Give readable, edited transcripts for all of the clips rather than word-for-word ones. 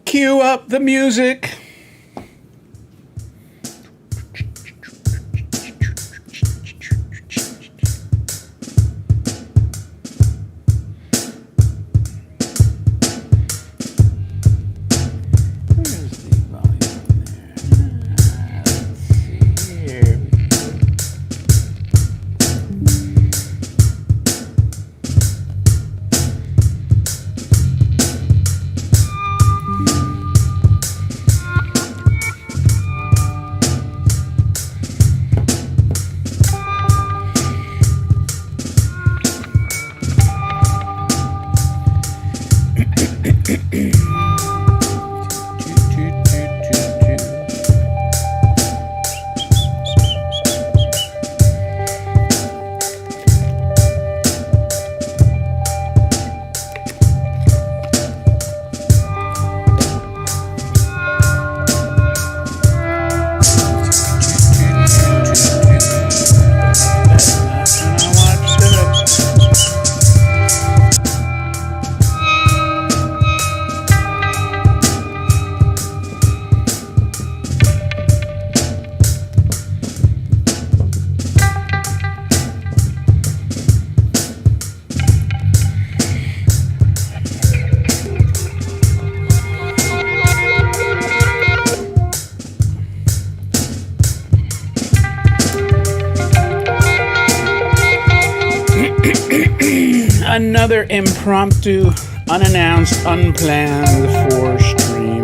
Cue up the music. Another impromptu, unannounced, unplanned stream.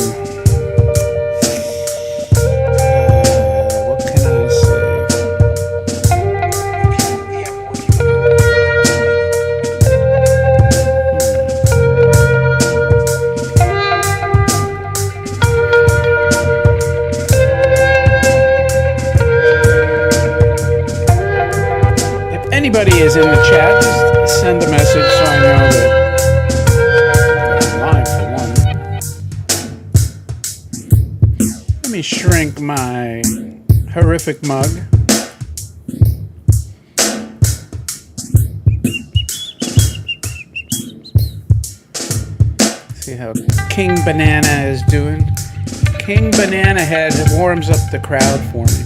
What can I say? If anybody is in the chat, just send a message so I know that I'm live for one. Let me shrink my horrific mug. See how King Banana is doing. King Banana Head warms up the crowd for me.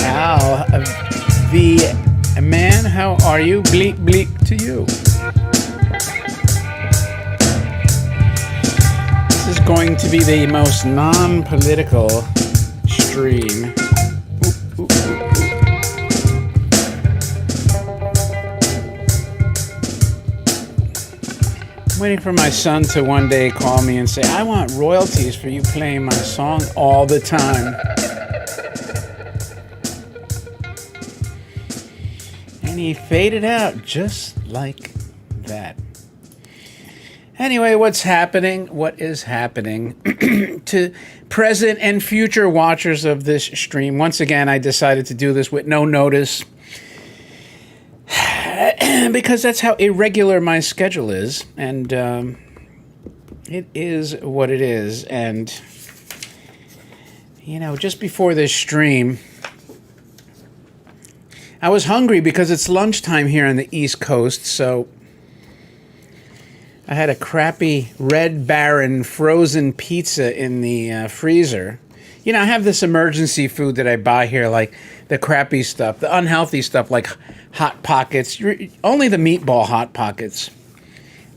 Al, the man, how are you? Bleak, bleak to you. This is going to be the most non-political stream. Ooh, ooh, ooh, ooh. I'm waiting for my son to one day call me and say, I want royalties for you playing my song all the time. And he faded out just like that. Anyway, what's happening? What is happening? To present and future watchers of this stream, once again, I decided to do this with no notice because that's how irregular my schedule is. And it is what it is. And, you know, just before this stream, I was hungry because it's lunchtime here on the East Coast, so I had a crappy Red Baron frozen pizza in the freezer. You know, I have this emergency food that I buy here, like the crappy stuff, the unhealthy stuff, like Hot Pockets, only the meatball Hot Pockets,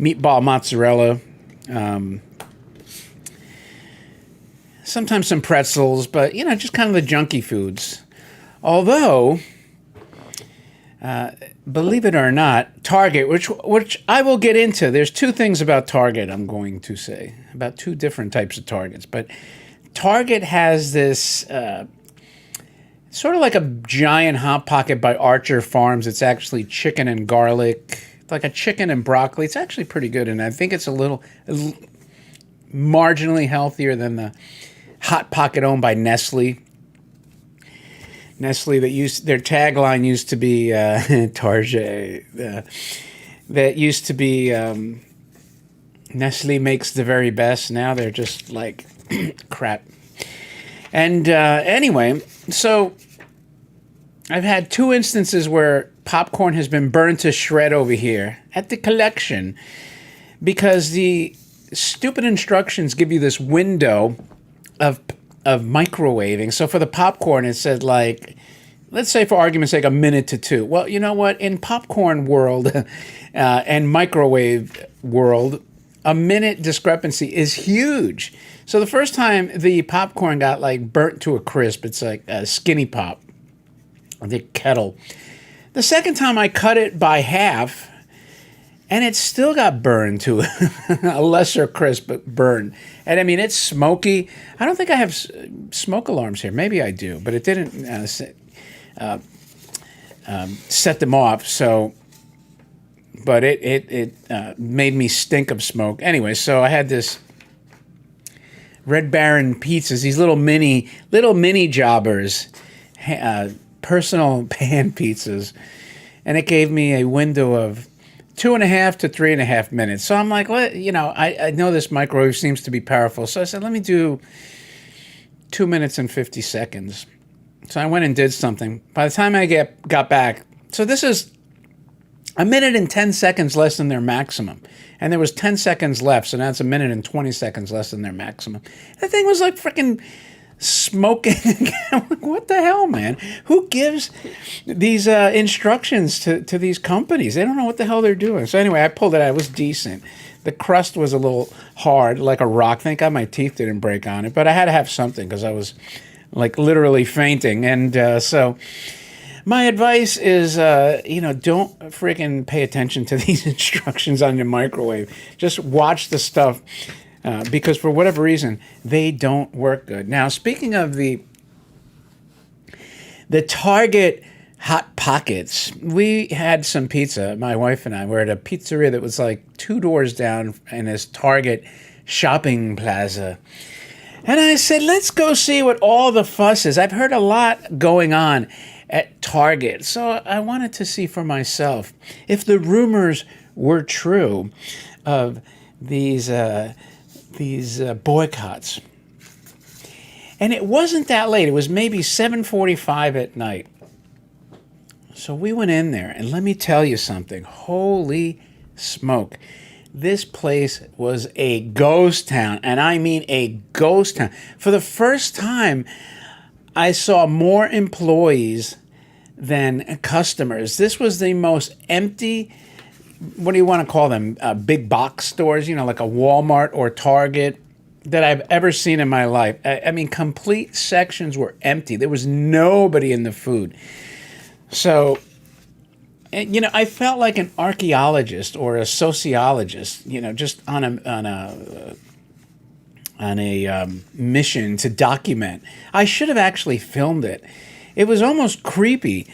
meatball mozzarella, sometimes some pretzels, but, you know, just kind of the junky foods. Although, believe it or not, Target, which I will get into. There's two things about Target I'm going to say, about two different types of Targets. But Target has this sort of like a giant Hot Pocket by Archer Farms. It's actually chicken and garlic, like a chicken and broccoli. It's actually pretty good, and I think it's a little marginally healthier than the Hot Pocket owned by Nestle. Nestle, their tagline used to be Target. That used to be Nestle makes the very best. Now they're just like crap. And anyway, so I've had 2 instances where popcorn has been burned to shred over here at the collection because the stupid instructions give you this window of microwaving. So for the popcorn, it said like, let's say for argument's sake, 1 minute to 2. Well, you know what? In popcorn world and microwave world, a minute discrepancy is huge. So the first time the popcorn got like burnt to a crisp, it's like a Skinny Pop, the kettle. The second time I cut it by half, and it still got burned to a lesser crisp, but burned. And I mean, it's smoky. I don't think I have smoke alarms here. Maybe I do, but it didn't set them off. So, but it made me stink of smoke. Anyway, so I had this Red Baron pizzas, these little mini jobbers, personal pan pizzas, and it gave me a window of 2.5 to 3.5 minutes. So I'm like, well, I know this microwave seems to be powerful. So I said, let me do 2 minutes and 50 seconds. So I went and did something. By the time I got back, so this is 1 minute and 10 seconds less than their maximum. And there was 10 seconds left, so now it's 1 minute and 20 seconds less than their maximum. That thing was like freaking smoking. I'm like, what the hell, man? Who gives these instructions to these companies? They don't know what the hell they're doing. So anyway, I pulled it out. It was decent. The crust was a little hard, like a rock. Thank God my teeth didn't break on it. But I had to have something because I was like literally fainting. And so my advice is, don't freaking pay attention to these instructions on your microwave. Just watch the stuff. Because for whatever reason, they don't work good. Now, speaking of the Target Hot Pockets, we had some pizza. My wife and I were at a pizzeria that was like 2 doors down in this Target shopping plaza. And I said, let's go see what all the fuss is. I've heard a lot going on at Target. So I wanted to see for myself if the rumors were true of these boycotts. And it wasn't that late. It was maybe 7:45 at night. So we went in there, and let me tell you something. Holy smoke. This place was a ghost town, and I mean a ghost town. For the first time, I saw more employees than customers. This was the most empty, what do you want to call them? Big box stores, like a Walmart or Target that I've ever seen in my life. I mean, complete sections were empty. There was nobody in the food. So, I felt like an archaeologist or a sociologist, just on a mission to document. I should have actually filmed it. It was almost creepy.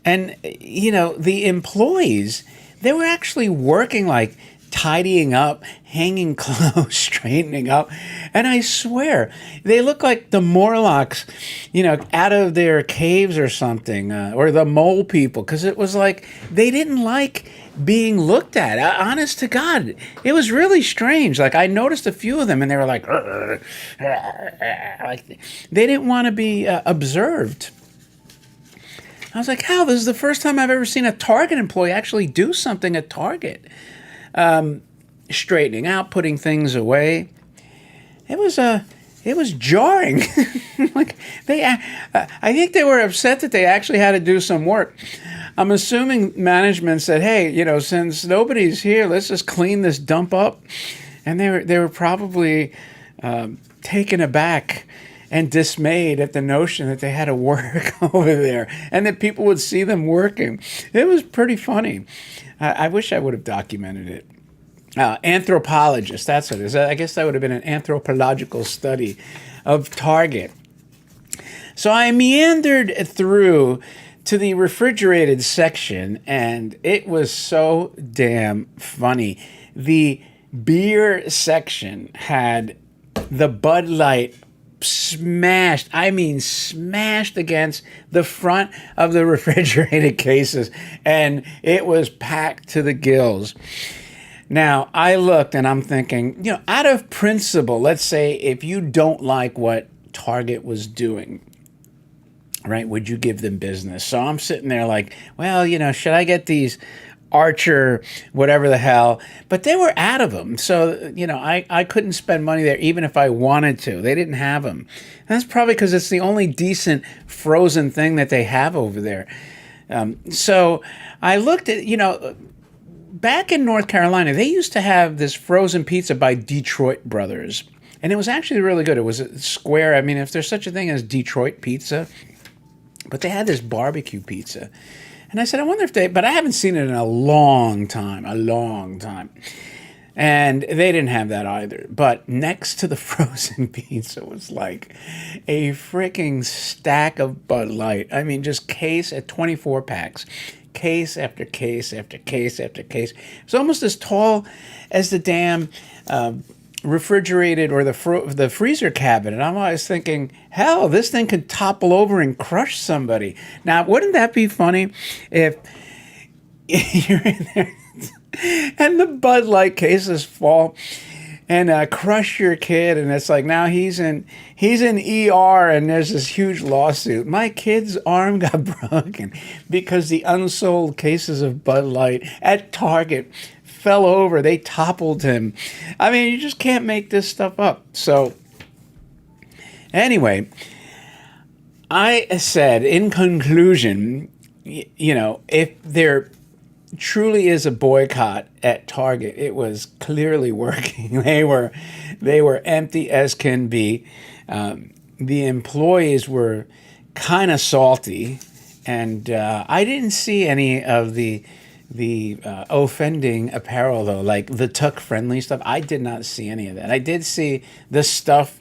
And, the employees, they were actually working, like tidying up, hanging clothes, straightening up. And I swear, they look like the Morlocks, out of their caves or something, or the mole people, because it was like they didn't like being looked at. Honest to God, it was really strange. Like, I noticed a few of them, and they were like they didn't want to be observed. I was like, hell, this is the first time I've ever seen a Target employee actually do something at Target. Straightening out, putting things away. It was jarring. Like I think they were upset that they actually had to do some work. I'm assuming management said, hey, since nobody's here, let's just clean this dump up. And they were probably taken aback and dismayed at the notion that they had to work over there and that people would see them working. It was pretty funny. I wish I would have documented it. Anthropologist, that's what it is. I guess that would have been an anthropological study of Target. So I meandered through to the refrigerated section, and it was so damn funny. The beer section had the Bud Light smashed, I mean smashed against the front of the refrigerated cases, and it was packed to the gills. Now, I looked and I'm thinking, out of principle, let's say if you don't like what Target was doing, right, would you give them business? So I'm sitting there like, well, should I get these Archer, whatever the hell? But they were out of them. So, I couldn't spend money there even if I wanted to. They didn't have them. And that's probably because it's the only decent frozen thing that they have over there. So I looked at, back in North Carolina, they used to have this frozen pizza by Detroit Brothers. And it was actually really good. It was a square. I mean, if there's such a thing as Detroit pizza, but they had this barbecue pizza. And I said, I wonder if but I haven't seen it in a long time. And they didn't have that either. But next to the frozen pizza was like a freaking stack of Bud Light. I mean, just case at 24 packs. Case after case after case after case. It's almost as tall as the damn refrigerated or the freezer cabinet. I'm always thinking, hell, this thing could topple over and crush somebody. Now, wouldn't that be funny if you're in there and the Bud Light cases fall and crush your kid, and it's like now he's in ER, and there's this huge lawsuit. My kid's arm got broken because the unsold cases of Bud Light at Target fell over. They toppled him. I mean, you just can't make this stuff up. So anyway, I said in conclusion, if there truly is a boycott at Target, it was clearly working. They were empty as can be. The employees were kind of salty, and I didn't see any of the offending apparel though, like the tuck friendly stuff. I did not see any of that. I did see the stuff,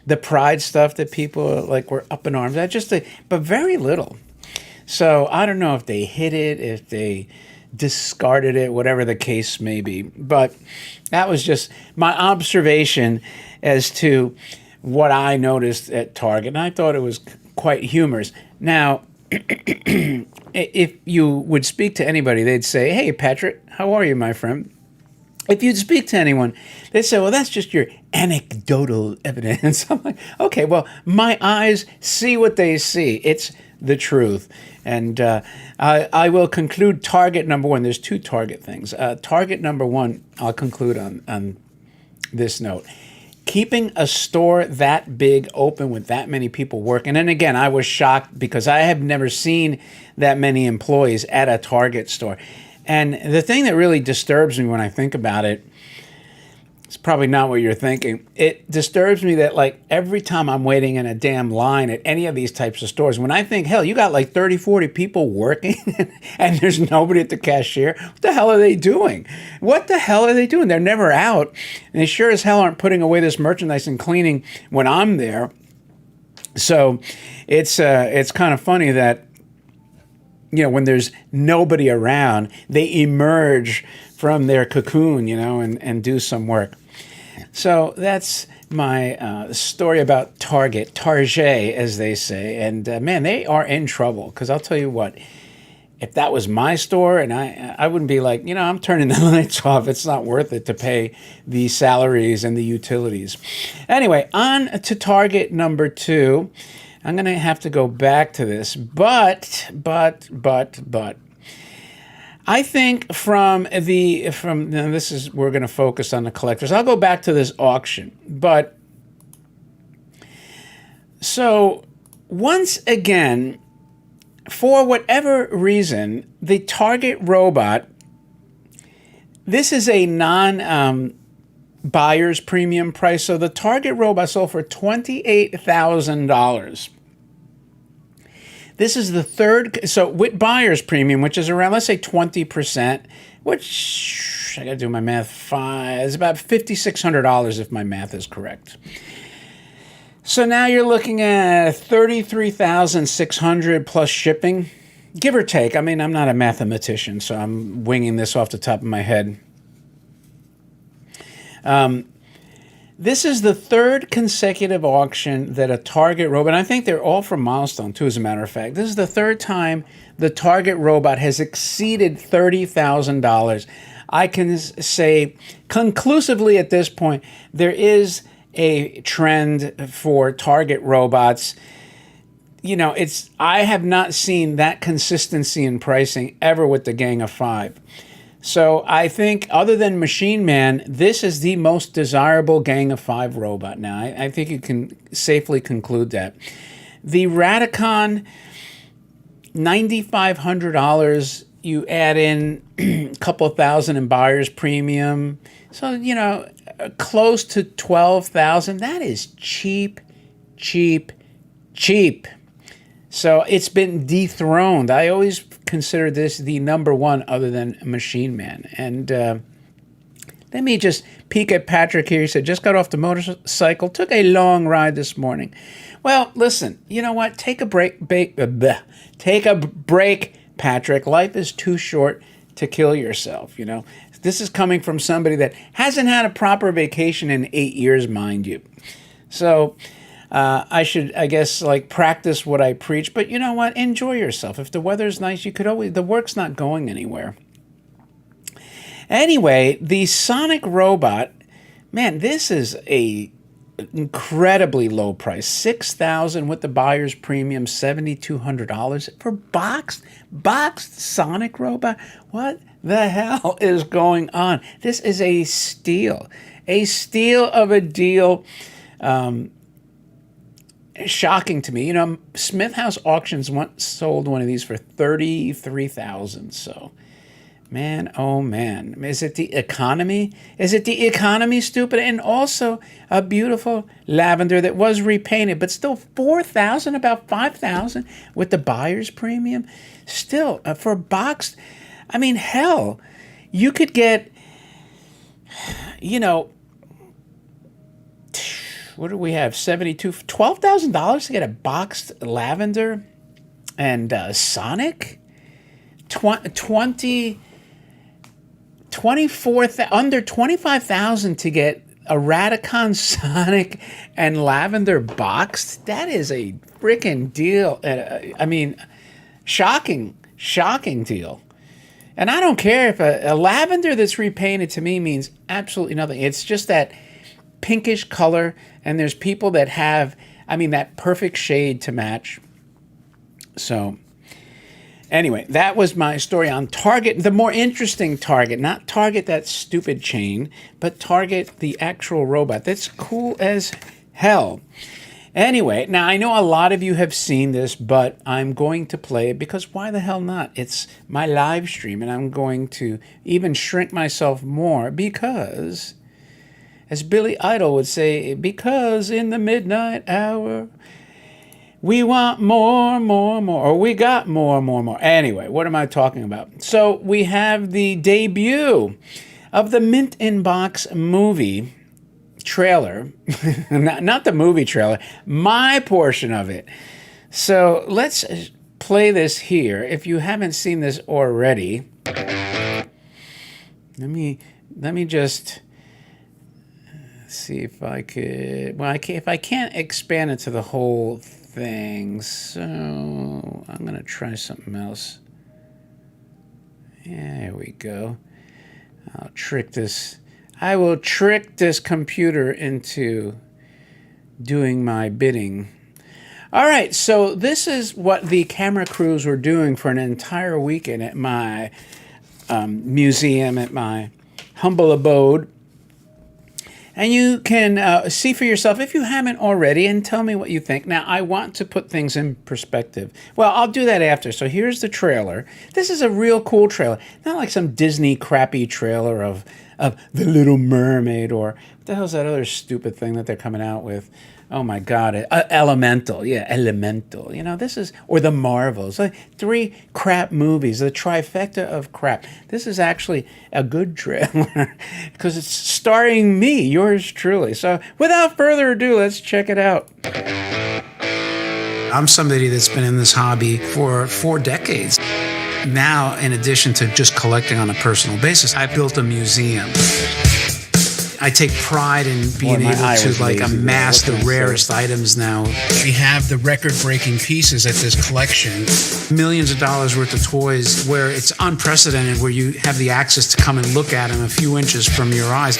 the pride stuff that people like were up in arms at, but very little. So I don't know if they hid it, if they discarded it, whatever the case may be. But that was just my observation as to what I noticed at Target, and I thought it was quite humorous. Now, if you would speak to anybody, they'd say, "Hey, Patrick, how are you, my friend?" If you'd speak to anyone, they'd say, "Well, that's just your anecdotal evidence." I'm like, okay, well, my eyes see what they see. It's the truth. And I will conclude target number one. There's two target things. Target number one, I'll conclude on this note. Keeping a store that big open with that many people working. And again, I was shocked because I have never seen that many employees at a Target store. And the thing that really disturbs me when I think about it, it's probably not what you're thinking. It disturbs me that like every time I'm waiting in a damn line at any of these types of stores, when I think, hell, you got like 30, 40 people working and there's nobody at the cashier, what the hell are they doing? What the hell are they doing? They're never out. And they sure as hell aren't putting away this merchandise and cleaning when I'm there. So it's kind of funny that, when there's nobody around, they emerge from their cocoon, and do some work. So that's my story about Target, as they say. And man, they are in trouble because I'll tell you what, if that was my store and I wouldn't be like, I'm turning the lights off. It's not worth it to pay the salaries and the utilities. Anyway, on to Target number two. I'm going to have to go back to this, but I think we're going to focus on the collectors. I'll go back to this auction, but so once again, for whatever reason, the Target robot, this is a buyer's premium price. So the Target robot sold for $28,000. This is the third. So with buyer's premium, which is around, let's say 20%, which I got to do my math. It's about $5,600 if my math is correct. So now you're looking at 33,600 plus shipping, give or take. I mean, I'm not a mathematician, so I'm winging this off the top of my head. This is the third consecutive auction that a Target robot, and I think they're all from Milestone too, as a matter of fact. This is the third time the Target robot has exceeded $30,000. I can say conclusively at this point, there is a trend for Target robots. You know, I have not seen that consistency in pricing ever with the Gang of Five. So I think, other than Machine Man, this is the most desirable Gang of Five robot now. I think you can safely conclude that. The Radicon, $9,500. You add in a couple thousand in buyer's premium. So, you know, close to 12,000. That is cheap, cheap, cheap. So it's been dethroned. I always consider this the number one other than Machine Man. And let me just peek at Patrick here. He said, just got off the motorcycle, took a long ride this morning. Well, listen, you know what? Take a break, take a break, Patrick. Life is too short to kill yourself, you know. This is coming from somebody that hasn't had a proper vacation in 8 years, mind you. So I should, I guess, like, practice what I preach. But you know what? Enjoy yourself. If the weather's nice, you could always, the work's not going anywhere. Anyway, the Sonic robot, man, this is a incredibly low price. $6,000 with the buyer's premium, $7,200 for boxed Sonic robot. What the hell is going on? This is a steal of a deal. Shocking to me. You know, Smith House Auctions once sold one of these for $33,000. So, man, oh man, is it the economy? Is it the economy, stupid? And also a beautiful lavender that was repainted, but still $4,000, about $5,000 with the buyer's premium. Still, for boxed, I mean, hell, you could get, you know, what do we have? $12,000 to get a boxed lavender and Sonic? 24, under 25,000 to get a Radicon Sonic and lavender boxed. That is a freaking deal. I mean, shocking deal. And I don't care if a lavender that's repainted to me means absolutely nothing. It's just that pinkish color, and there's people that have, I mean, that perfect shade to match. So anyway, that was my story on Target, the more interesting Target, not Target, that stupid chain, but Target, the actual robot. That's cool as hell. Anyway, now I know a lot of you have seen this, but I'm going to play it because why the hell not? It's my live stream, and I'm going to even shrink myself more because, as Billy Idol would say, because in the midnight hour, we want more, or we got more. Anyway, what am I talking about? So we have the debut of the Mint in Box movie trailer, not the movie trailer, my portion of it. So let's play this here. If you haven't seen this already, let me just see if I could. Well, if I can't expand it to the whole thing, so I'm gonna try something else. There we go. I will trick this computer into doing my bidding. All right, so this is what the camera crews were doing for an entire weekend at my museum, at my humble abode. And you can see for yourself if you haven't already and tell me what you think. Now, I want to put things in perspective. Well, I'll do that after. So here's the trailer. This is a real cool trailer. Not like some Disney crappy trailer of The Little Mermaid or what the hell's that other stupid thing that they're coming out with? Oh my God, Elemental, yeah, Elemental. You know, this is, or The Marvels, like three crap movies, the trifecta of crap. This is actually a good trailer because it's starring me, yours truly. So without further ado, let's check it out. I'm somebody that's been in this hobby for 4 decades. Now, in addition to just collecting on a personal basis, I built a museum. I take pride in being able to like amass the rarest items now. We have the record-breaking pieces at this collection. Millions of dollars worth of toys where it's unprecedented, where you have the access to come and look at them a few inches from your eyes.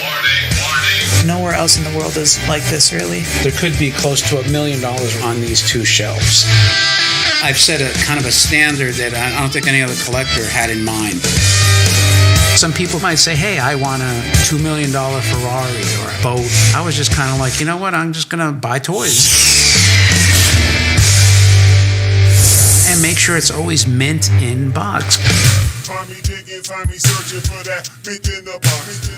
Nowhere else in the world is like this, really. There could be close to $1 million on these 2 shelves. I've set a kind of a standard that I don't think any other collector had in mind. Some people might say, hey, I want a $2 million Ferrari or a boat. I was just kind of like, you know what? I'm just going to buy toys. And make sure it's always mint in box. Find me digging, find me searching for that mint in the box.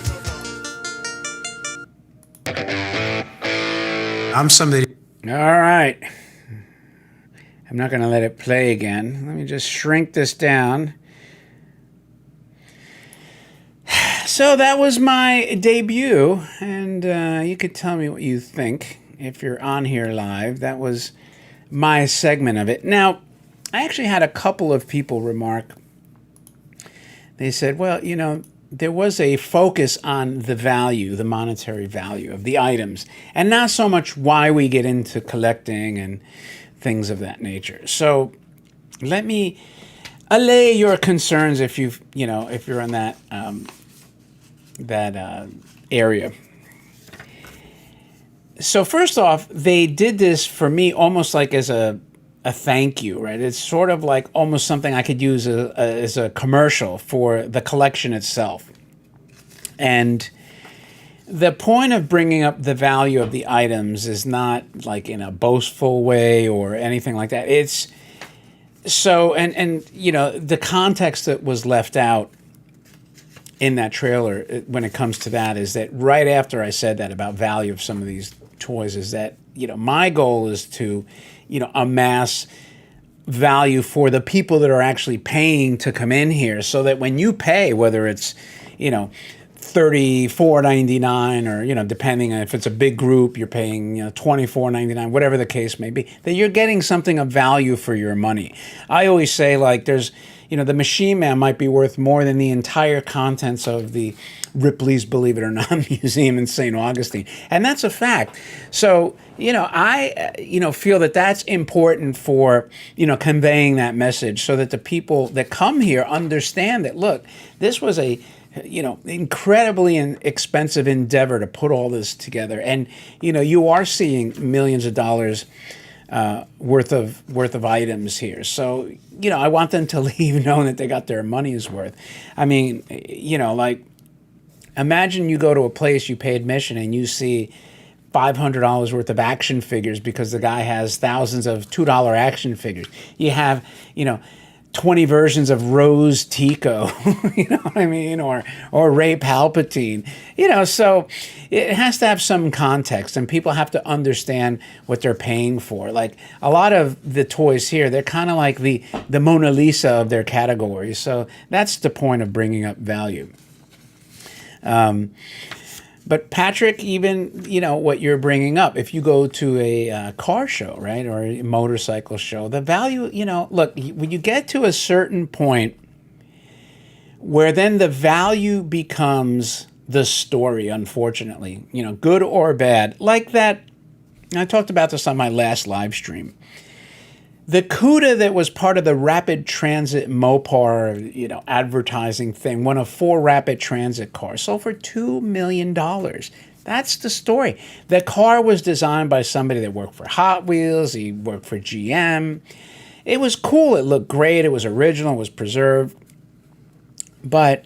I'm somebody. All right. I'm not going to let it play again. Let me just shrink this down. So that was my debut, and you could tell me what you think if you're on here live. That was my segment of it. Now, I actually had a couple of people remark. They said, well, you know, there was a focus on the value, the monetary value of the items, and not so much why we get into collecting and things of that nature. So let me allay your concerns if you've, you know, if you're on that area. So first off, they did this for me almost like as a thank you, right? It's sort of like almost something I could use as a commercial for the collection itself. And the point of bringing up the value of the items is not like in a boastful way or anything like that. It's so, and you know, the context that was left out in that trailer when it comes to that is that right after I said that about value of some of these toys is that, you know, my goal is to, you know, amass value for the people that are actually paying to come in here, so that when you pay, whether it's, you know, $34.99 or, you know, depending on if it's a big group, you're paying, you know, $24.99, whatever the case may be, that you're getting something of value for your money. I always say, like, there's, you know, the Machine Man might be worth more than the entire contents of the Ripley's Believe It or Not Museum in St. Augustine. And that's a fact. So, you know, I, you know, feel that that's important for, you know, conveying that message so that the people that come here understand that, look, this was a, you know, incredibly expensive endeavor to put all this together. And, you know, you are seeing millions of dollars worth of items here. So, you know, I want them to leave knowing that they got their money's worth. I mean, you know, like, imagine you go to a place, you pay admission, and you see $500 worth of action figures because the guy has thousands of $2 action figures. You have, you know, 20 versions of Rose Tico, you know what I mean, or Ray Palpatine, you know. So it has to have some context, and people have to understand what they're paying for. Like a lot of the toys here, they're kind of like the Mona Lisa of their category. So that's the point of bringing up value. But Patrick, even, you know, what you're bringing up, if you go to a car show, right, or a motorcycle show, the value, you know, look, when you get to a certain point where then the value becomes the story, unfortunately, you know, good or bad, like that, I talked about this on my last live stream. The CUDA that was part of the Rapid Transit Mopar, you know, advertising thing, one of 4 Rapid Transit cars, sold for $2 million. That's the story. The car was designed by somebody that worked for Hot Wheels. He worked for GM. It was cool. It looked great. It was original. It was preserved. But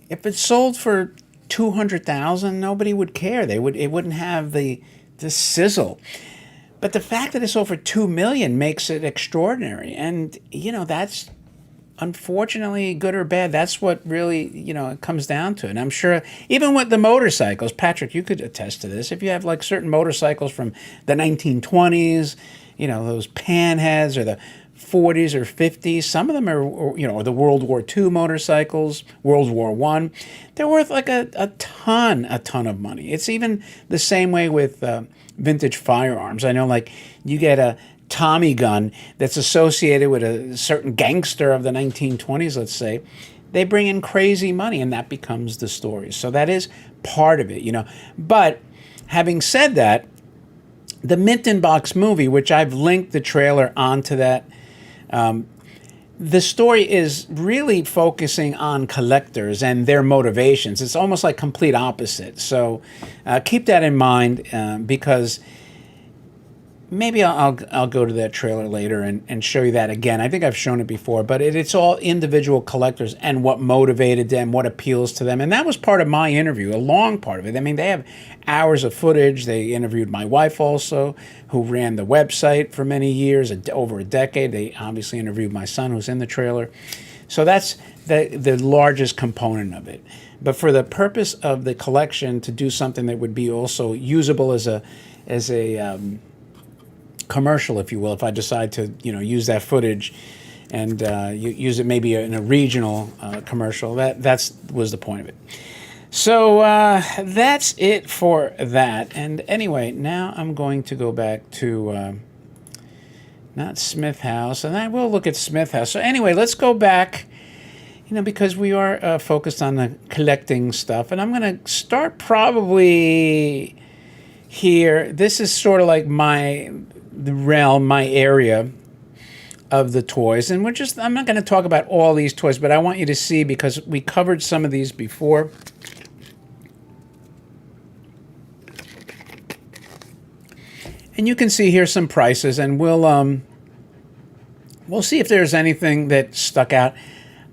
if it sold for $200,000, nobody would care. It wouldn't have the sizzle. But the fact that it sold for $2 million makes it extraordinary. And, you know, that's unfortunately, good or bad, that's what really, it comes down to. And I'm sure even with the motorcycles, Patrick, you could attest to this. If you have like certain motorcycles from the 1920s, those panheads or the 40s or 50s, some of them are, or the World War II motorcycles, World War One, they're worth like a ton of money. It's even the same way with vintage firearms. I know, like, you get a Tommy gun that's associated with a certain gangster of the 1920s, let's say, they bring in crazy money, and that becomes the story. So that is part of it. But having said that, the Mint in Box movie, which I've linked the trailer onto that, the story is really focusing on collectors and their motivations. It's almost like complete opposite. So keep that in mind, because maybe I'll go to that trailer later and show you that again. I think I've shown it before, but it's all individual collectors and what motivated them, what appeals to them. And that was part of my interview, a long part of it. I mean, they have hours of footage. They interviewed my wife also, who ran the website for many years, over a decade. They obviously interviewed my son, who's in the trailer. So that's the largest component of it. But for the purpose of the collection, to do something that would be also usable as a commercial, if you will, if I decide to use that footage and use it maybe in a regional commercial, that was the point of it. So that's it for that. And anyway, now I'm going to go back to not Smith House, and I will look at Smith House. So anyway, let's go back, because we are focused on the collecting stuff, and I'm going to start probably here. This is sort of like the realm, my area of the toys. And I'm not going to talk about all these toys, but I want you to see, because we covered some of these before. And you can see here some prices, and we'll see if there's anything that stuck out.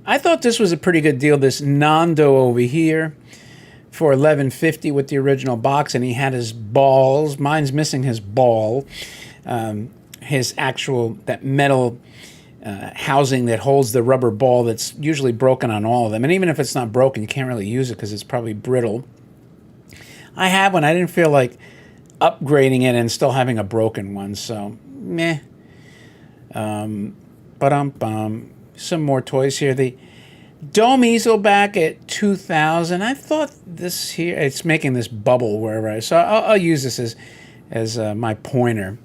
I thought this was a pretty good deal, this Nando over here, for $11.50 with the original box, and he had his balls. Mine's missing his ball. His actual, that metal housing that holds the rubber ball that's usually broken on all of them. And even if it's not broken, you can't really use it because it's probably brittle. I have one. I didn't feel like upgrading it and still having a broken one, so meh. Some more toys here. The Dome easel back at $2,000. I thought this here, it's making this bubble wherever so I'll use this as my pointer.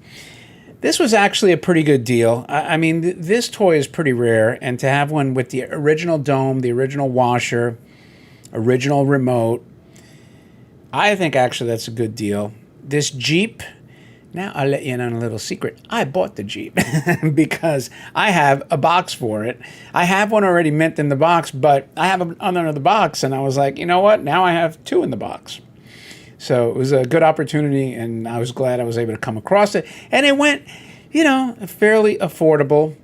This was actually a pretty good deal. I mean, this toy is pretty rare, and to have one with the original dome, the original washer, original remote, I think actually that's a good deal. This Jeep, now I'll let you in on a little secret. I bought the Jeep because I have a box for it. I have one already mint in the box, but I have another in the box, and I was like, you know what? Now I have two in the box. So it was a good opportunity, and I was glad I was able to come across it. And it went, fairly affordable.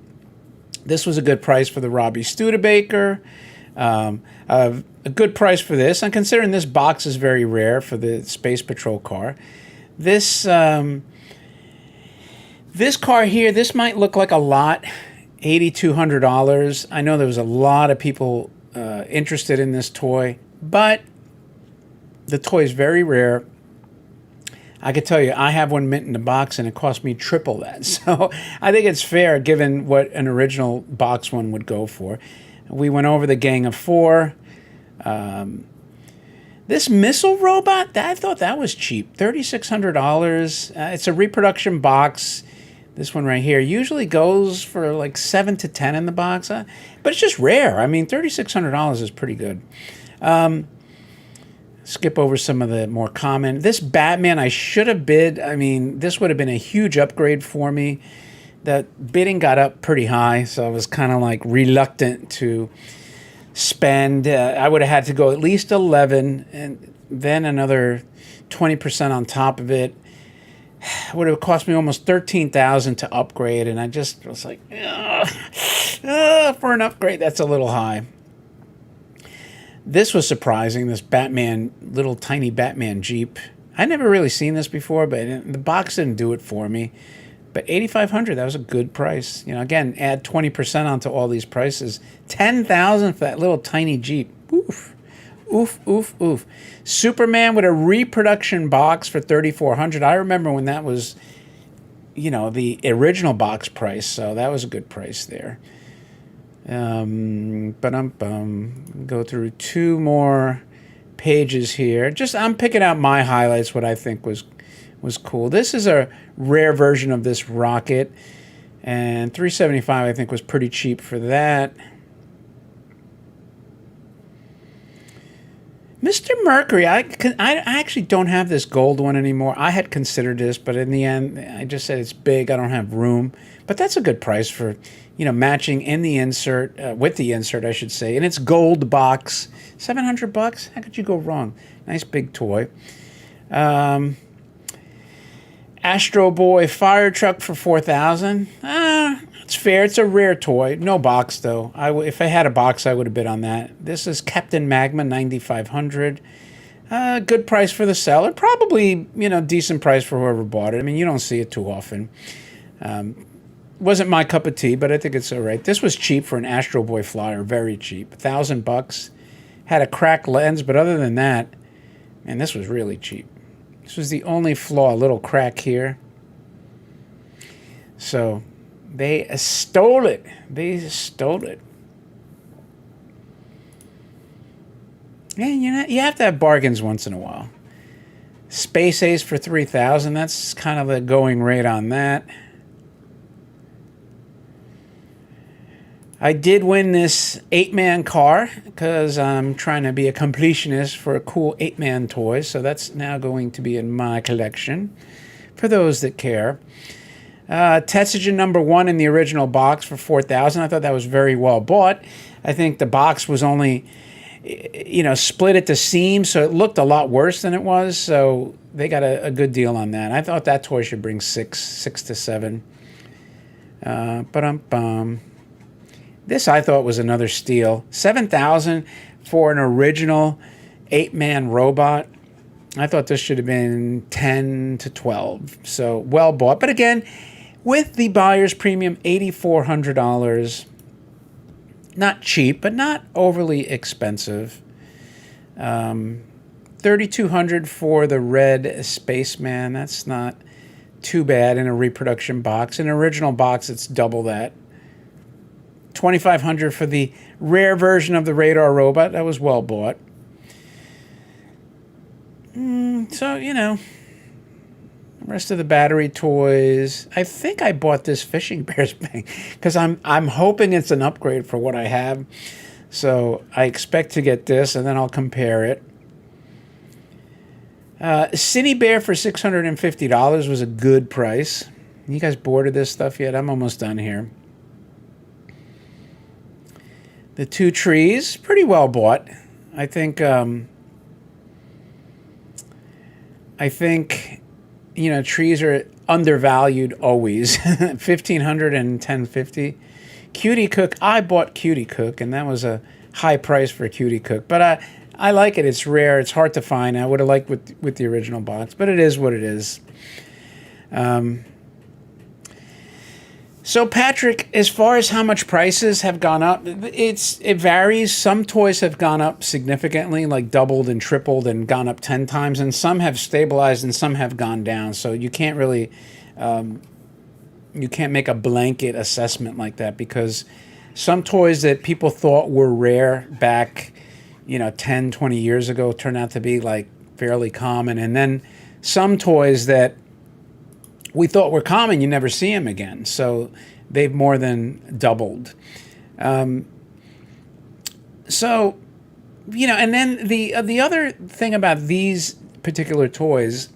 This was a good price for the Robbie Studebaker. A good price for this. And considering this box is very rare for the Space Patrol car, this car here, this might look like a lot, $8,200. I know there was a lot of people interested in this toy, but the toy is very rare. I could tell you, I have one mint in the box, and it cost me triple that. So I think it's fair, given what an original box one would go for. We went over the Gang of Four. This missile robot, I thought that was cheap, $3,600. It's a reproduction box. This one right here usually goes for like 7 to 10 in the box, but it's just rare. I mean, $3,600 is pretty good. Skip over some of the more common. This Batman, I should have bid. I mean, this would have been a huge upgrade for me. That bidding got up pretty high, so I was kind of like reluctant to spend. I would have had to go at least 11, and then another 20% on top of it. It would have cost me almost $13,000 to upgrade, and I just was like, for an upgrade, that's a little high. This was surprising, this Batman, little tiny Batman Jeep. I'd never really seen this before, but the box didn't do it for me. But 8,500, that was a good price. You know, again, add 20% onto all these prices. 10,000 for that little tiny Jeep. Oof. Oof, oof, oof. Superman with a reproduction box for 3,400. I remember when that was, you know, the original box price, so that was a good price there. Go through two more pages here. Just I'm picking out my highlights, what I think was cool. This is a rare version of this rocket, and $375 I think was pretty cheap for that. Mr. Mercury, I actually don't have this gold one anymore. I had considered this, but in the end, I just said it's big. I don't have room. But that's a good price for, you know, matching in the insert, with the insert, I should say. And it's gold box, $700. How could you go wrong? Nice big toy. Astro Boy fire truck for $4,000. It's fair. It's a rare toy. No box though. If I had a box, I would have bid on that. This is Captain Magma, $9,500. Good price for the seller. Probably, you know, decent price for whoever bought it. I mean, you don't see it too often. Wasn't my cup of tea, but I think it's all right. This was cheap for an Astro Boy flyer. Very cheap. $1,000. Had a cracked lens, but other than that, man, this was really cheap. This was the only flaw, a little crack here. So they stole it. They stole it. And you know, you have to have bargains once in a while. Space Ace for $3,000. That's kind of the going rate on that. I did win this 8-man car because I'm trying to be a completionist for a cool 8-man toy. So that's now going to be in my collection for those that care. Tetsugen #1 in the original box for $4,000. I thought that was very well bought. I think the box was only, you know, split at the seams, so it looked a lot worse than it was. So they got a good deal on that. I thought that toy should bring six to seven. This I thought was another steal. $7,000 for an original 8-man robot. I thought this should have been 10 to 12. So well bought. But again, with the buyer's premium, $8,400. Not cheap, but not overly expensive. $3,200 for the red Spaceman. That's not too bad in a reproduction box. In an original box, it's double that. $2,500 for the rare version of the Radar robot. That was well bought. So, you know, the rest of the battery toys. I think I bought this Fishing Bears thing because I'm hoping it's an upgrade for what I have. So I expect to get this, and then I'll compare it. Cine Bear for $650 was a good price. You guys bored of this stuff yet? I'm almost done here. The two trees, pretty well bought. I think, you know, trees are undervalued always. $1,500 and $1,050. Cutie Cook, I bought Cutie Cook, and that was a high price for Cutie Cook. But I like it. It's rare. It's hard to find. I would have liked with the original box, but it is what it is. So, Patrick, as far as how much prices have gone up, it varies. Some toys have gone up significantly, like doubled and tripled and gone up 10 times, and some have stabilized and some have gone down. So you can't really, you can't make a blanket assessment like that, because some toys that people thought were rare back, 10, 20 years ago turned out to be like fairly common. And then some toys that we thought were common, you never see them again. So they've more than doubled. And then the other thing about these particular toys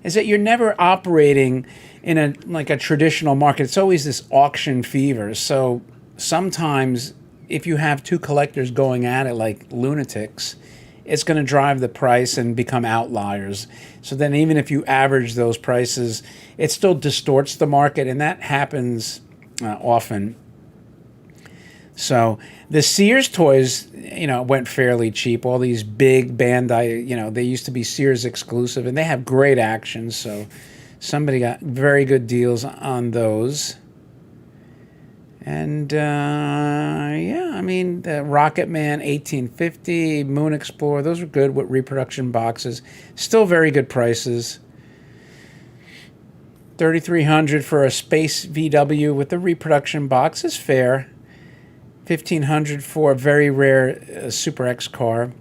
is that you're never operating in a traditional market. It's always this auction fever. So sometimes if you have two collectors going at it like lunatics, it's going to drive the price and become outliers. So then even if you average those prices, it still distorts the market, and that happens often. So the Sears toys, went fairly cheap. All these big Bandai, they used to be Sears exclusive, and they have great action. So Somebody got very good deals on those. And yeah, I mean, the Rocket Man 1850, Moon Explorer, those are good with reproduction boxes. Still very good prices. 3,300 for a Space VW with the reproduction box is fair. 1,500 for a very rare Super X car.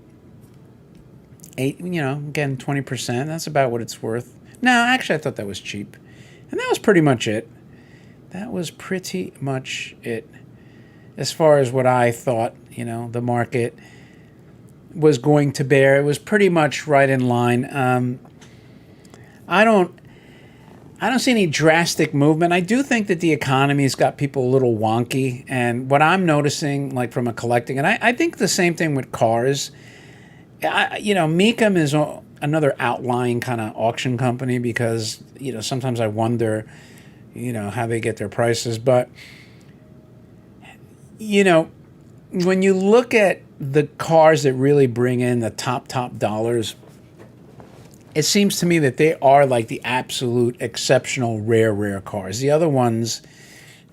Again, 20%. That's about what it's worth. No, actually, I thought that was cheap. And that was pretty much it. That was pretty much it. As far as what I thought, the market was going to bear. It was pretty much right in line. I don't see any drastic movement. I do think that the economy's got people a little wonky. And what I'm noticing, like from a collecting, and I think the same thing with cars. Mecum is another outlying kind of auction company because, sometimes I wonder, how they get their prices. But, when you look at the cars that really bring in the top dollars, it seems to me that they are like the absolute exceptional rare cars. The other ones,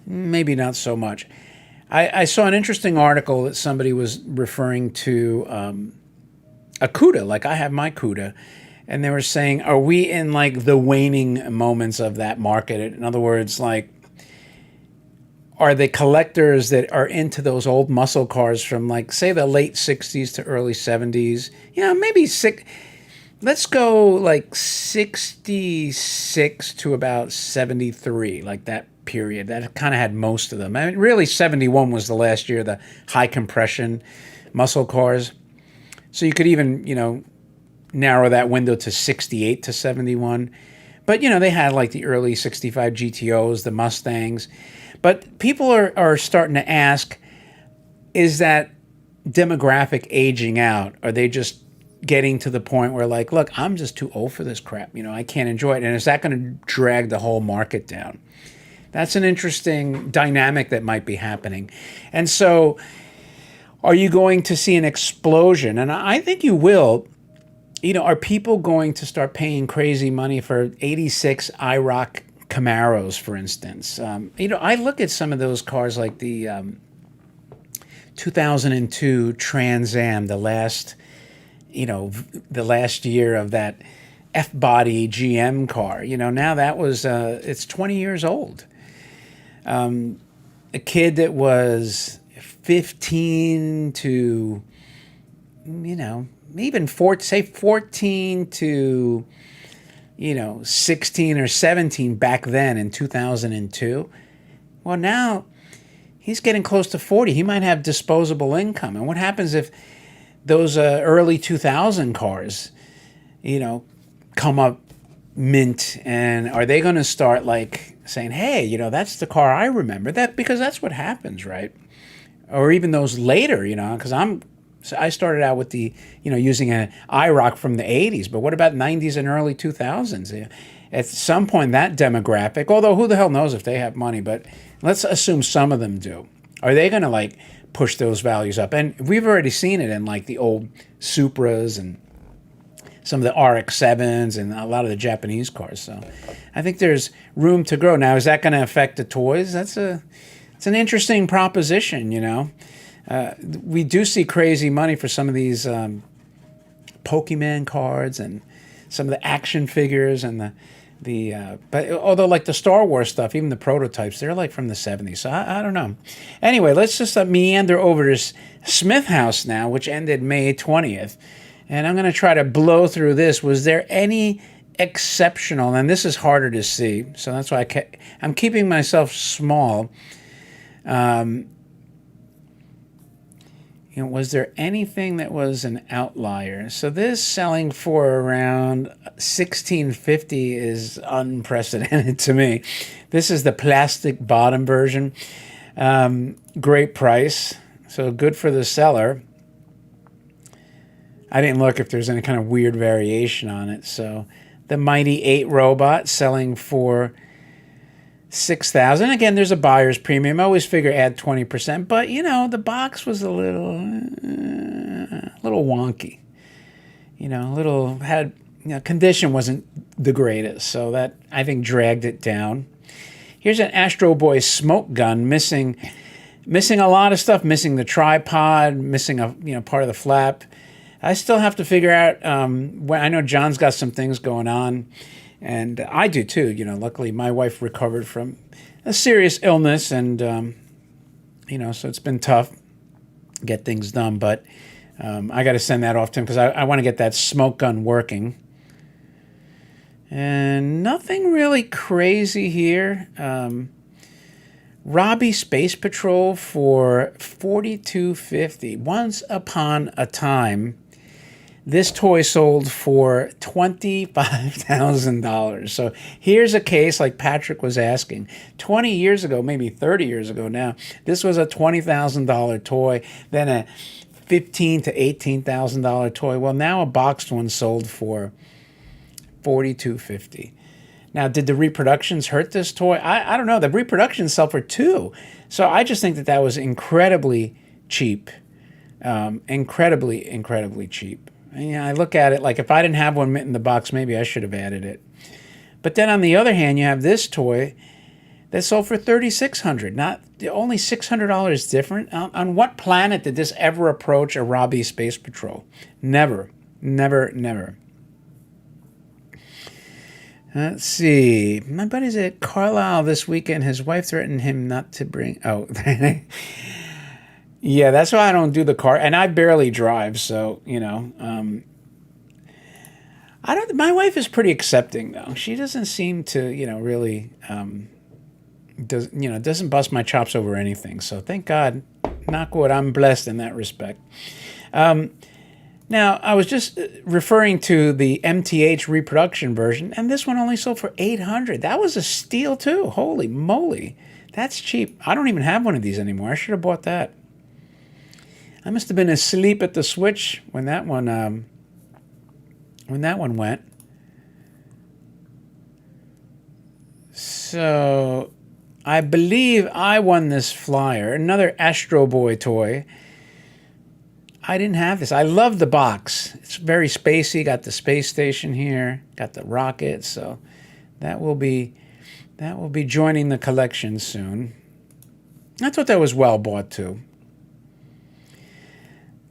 maybe not so much. I saw an interesting article that somebody was referring to a CUDA, like I have my CUDA, and they were saying, are we in like the waning moments of that market? In other words, like, are the collectors that are into those old muscle cars from like, say, the late 60s to early 70s, maybe let's go like 66 to about 73, like that period. That kind of had most of them. I mean, really, 71 was the last year, the high compression muscle cars. So you could even, narrow that window to 68 to 71. But, they had like the early 65 GTOs, the Mustangs. But people are starting to ask, is that demographic aging out? Are they just getting to the point where like, look, I'm just too old for this crap. I can't enjoy it. And is that going to drag the whole market down? That's an interesting dynamic that might be happening. And so are you going to see an explosion? And I think you will. Are people going to start paying crazy money for 86 IROC Camaros, for instance? I look at some of those cars like the 2002 Trans Am, the last year of that F-body GM car. Now that was, it's 20 years old. A kid that was 15 to, even 14 to, 16 or 17 back then in 2002. Well, now he's getting close to 40. He might have disposable income. And what happens if those early 2000 cars, come up mint, and are they going to start like saying, hey, that's the car I remember? Because that's what happens, right? Or even those later, because I started out with the, using an IROC from the 80s, but what about 90s and early 2000s? At some point, that demographic, although who the hell knows if they have money, but let's assume some of them do. Are they going to like push those values up? And we've already seen it in like the old Supras and some of the RX-7s and a lot of the Japanese cars. So I think there's room to grow. Now, is that going to affect the toys? It's an interesting proposition, We do see crazy money for some of these Pokemon cards and some of the action figures and but although like the Star Wars stuff, even the prototypes, they're like from the 70s. So I don't know. Anyway, let's just meander over to Smith House now, which ended May 20th. And I'm going to try to blow through this. Was there any exceptional, and this is harder to see, so that's why I'm keeping myself small. Was there anything that was an outlier? So this selling for around $1,650 is unprecedented to me. This is the plastic bottom version. Great price, so good for the seller. I didn't look if there's any kind of weird variation on it. So the Mighty 8 robot selling for $6,000. Again, there's a buyer's premium. I always figure add 20%, but the box was a little wonky. Condition wasn't the greatest. So that, I think, dragged it down. Here's an Astro Boy smoke gun missing a lot of stuff, missing the tripod, missing a part of the flap. I still have to figure out. I know John's got some things going on, and I do too. Luckily my wife recovered from a serious illness, and so it's been tough to get things done. But I got to send that off to him because I want to get that smoke gun working. And nothing really crazy here. Robbie Space Patrol for $42.50. Once upon a time, this toy sold for $25,000. So here's a case like Patrick was asking. 20 years ago, maybe 30 years ago now, this was a $20,000 toy, then a $15,000 to $18,000 toy. Well, now a boxed one sold for $42.50. Now, did the reproductions hurt this toy? I don't know. The reproductions sell for $2. So I just think that was incredibly cheap. Incredibly cheap. I look at it like if I didn't have one in the box, maybe I should have added it. But then on the other hand, you have this toy that sold for $3,600. Not only $600 different. On what planet did this ever approach a Robbie Space Patrol? Never. Let's see. My buddy's at Carlisle this weekend. His wife threatened him not to bring... Oh. Yeah, that's why I don't do the car. And I barely drive, so, I don't... My wife is pretty accepting, though. She doesn't seem to, really... doesn't bust my chops over anything. So thank God, knock wood, I'm blessed in that respect. Now, I was just referring to the MTH reproduction version, and this one only sold for $800. That was a steal, too. Holy moly. That's cheap. I don't even have one of these anymore. I should have bought that. I must have been asleep at the switch when that one went. So, I believe I won this flyer. Another Astro Boy toy. I didn't have this. I love the box. It's very spacey. Got the space station here. Got the rocket. So that will be joining the collection soon. I thought that was well bought too.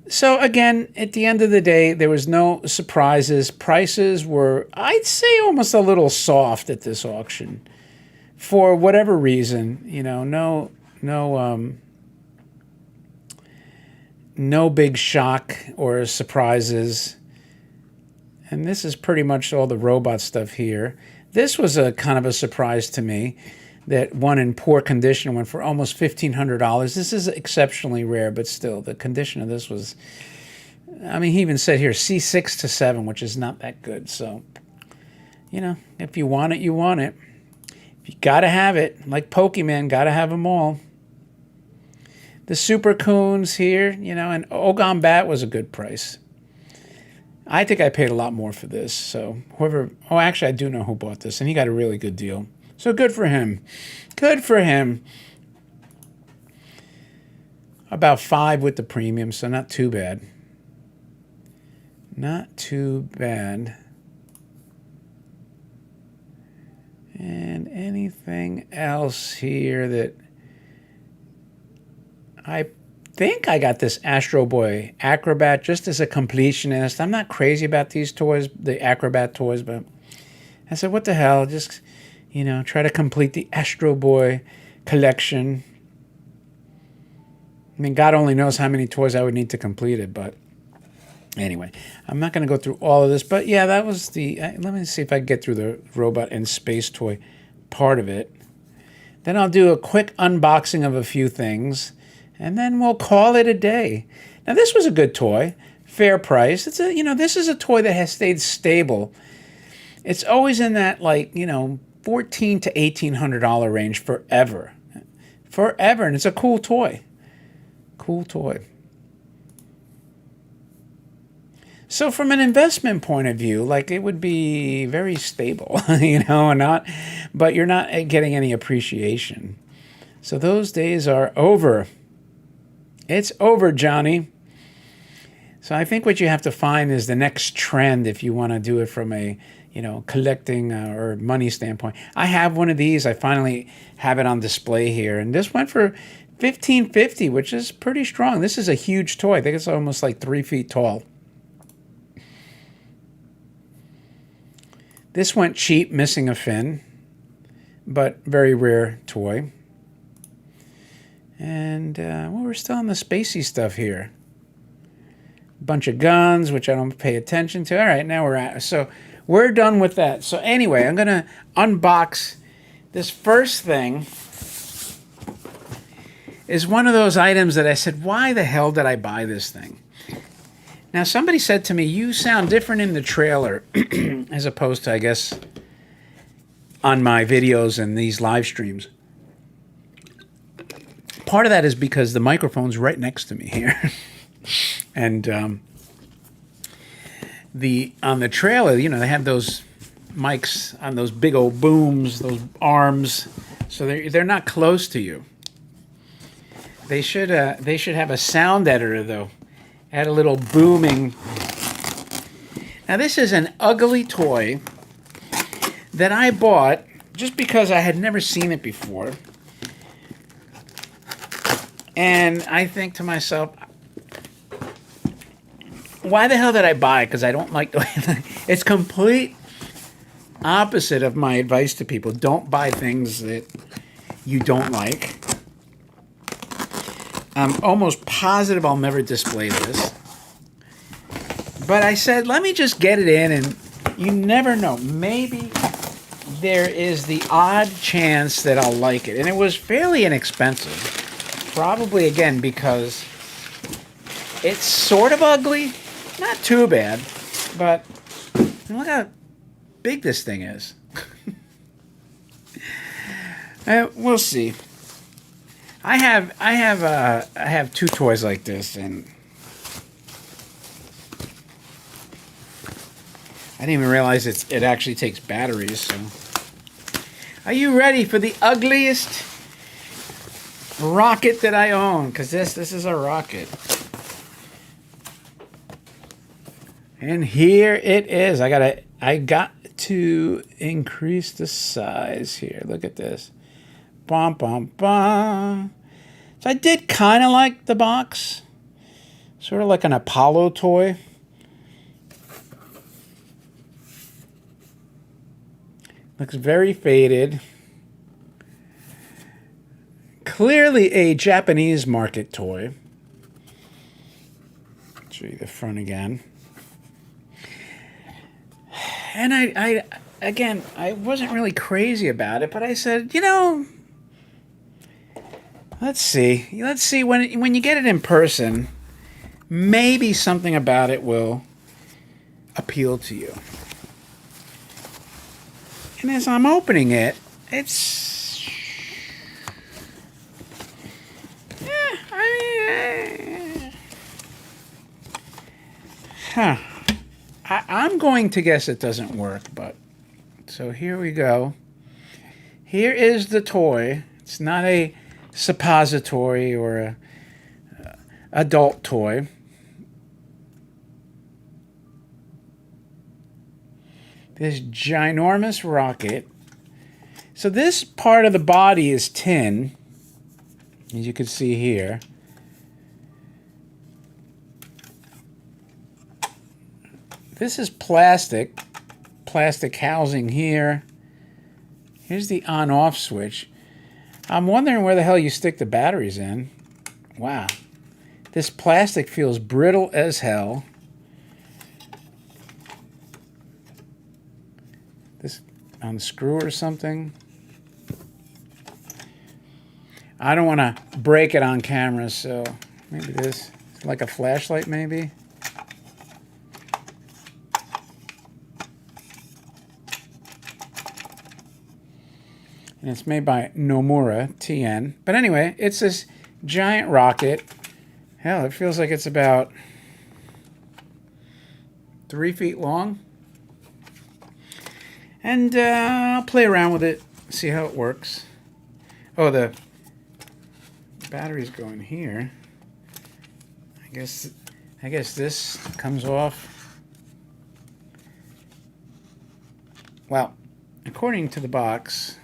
So again, at the end of the day, there was no surprises. Prices were, I'd say, almost a little soft at this auction. For whatever reason, no big shock or surprises. And this is pretty much all the robot stuff here. This was a kind of a surprise to me, that one in poor condition went for almost $1,500. This is exceptionally rare, but still, the condition of this was, he even said here, C6 to 7, which is not that good. So, if you want it, you want it. If you got to have it, like Pokemon, got to have them all. The Super Coons here, and Ogon Bat was a good price. I think I paid a lot more for this. So actually I do know who bought this, and he got a really good deal. So good for him. Good for him. About $5 with the premium, so not too bad. Not too bad. And anything else here that... I think I got this Astro Boy Acrobat just as a completionist. I'm not crazy about these toys, the Acrobat toys, but I said, what the hell? Just, try to complete the Astro Boy collection. God only knows how many toys I would need to complete it, but anyway, I'm not going to go through all of this. But yeah, that was the... let me see if I can get through the robot and space toy part of it. Then I'll do a quick unboxing of a few things. And then we'll call it a day. Now, this was a good toy, fair price. It's this is a toy that has stayed stable. It's always in that $1,400 to $1,800 range forever, and it's a cool toy. Cool toy. So, from an investment point of view, it would be very stable, but you're not getting any appreciation. So those days are over. It's over, Johnny. So I think what you have to find is the next trend if you want to do it from a, collecting or money standpoint. I have one of these. I finally have it on display here, and this went for $15.50, which is pretty strong. This is a huge toy. I think it's almost like 3 feet tall. This went cheap, missing a fin, but very rare toy. And we're still on the spacey stuff here. Bunch of guns, which I don't pay attention to. All right, now we're done with that. So anyway, I'm gonna unbox this first thing. Is one of those items that I said, why the hell did I buy this thing? Now, somebody said to me, you sound different in the trailer as opposed to, I guess, on my videos and these live streams. Part of that is because the microphone's right next to me here. And on the trailer, they have those mics on those big old booms, those arms, so they're not close to you. They should have a sound editor though. Add a little booming. Now this is an ugly toy that I bought just because I had never seen it before. And I think to myself, why the hell did I buy it? Because I don't like the way it's complete opposite of my advice to people. Don't buy things that you don't like. I'm almost positive I'll never display this. But I said, let me just get it in, and you never know. Maybe there is the odd chance that I'll like it. And it was fairly inexpensive. Probably, again, because it's sort of ugly. Not too bad. But look how big this thing is. We'll see. I have two toys like this, and I didn't even realize it actually takes batteries. So, are you ready for the ugliest rocket that I own? Because this is a rocket, and here it is. I got to increase the size here. Look at this. Bum, bum, bum. So I did kind of like the box. Sort of like an Apollo toy. Looks very faded. Clearly a Japanese market toy. Show you the front again. And I wasn't really crazy about it, but I said, let's see when you get it in person, maybe something about it will appeal to you. And as I'm opening it, it's I'm going to guess it doesn't work, but so here we go. Here is the toy. It's not a suppository or a adult toy. This ginormous rocket. So this part of the body is tin, as you can see here. This is plastic housing here. Here's the on-off switch. I'm wondering where the hell you stick the batteries in. Wow. This plastic feels brittle as hell. This unscrew or something. I don't want to break it on camera, so maybe this is like a flashlight, maybe. And it's made by Nomura TN. But anyway, it's this giant rocket. Hell, it feels like it's about 3 feet long. And I'll play around with it, see how it works. Oh, the batteries go in here. I guess this comes off. Well, according to the box,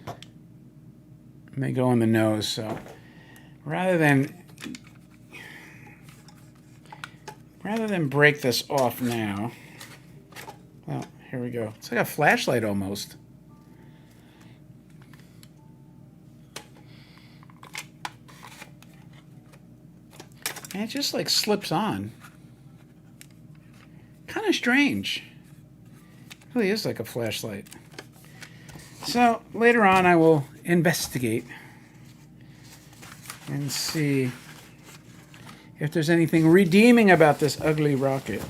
it may go on the nose, so rather than break this off now, well, here we go. It's like a flashlight almost. And it just like slips on. Kind of strange. It really is like a flashlight. So later on I will investigate and see if there's anything redeeming about this ugly rocket.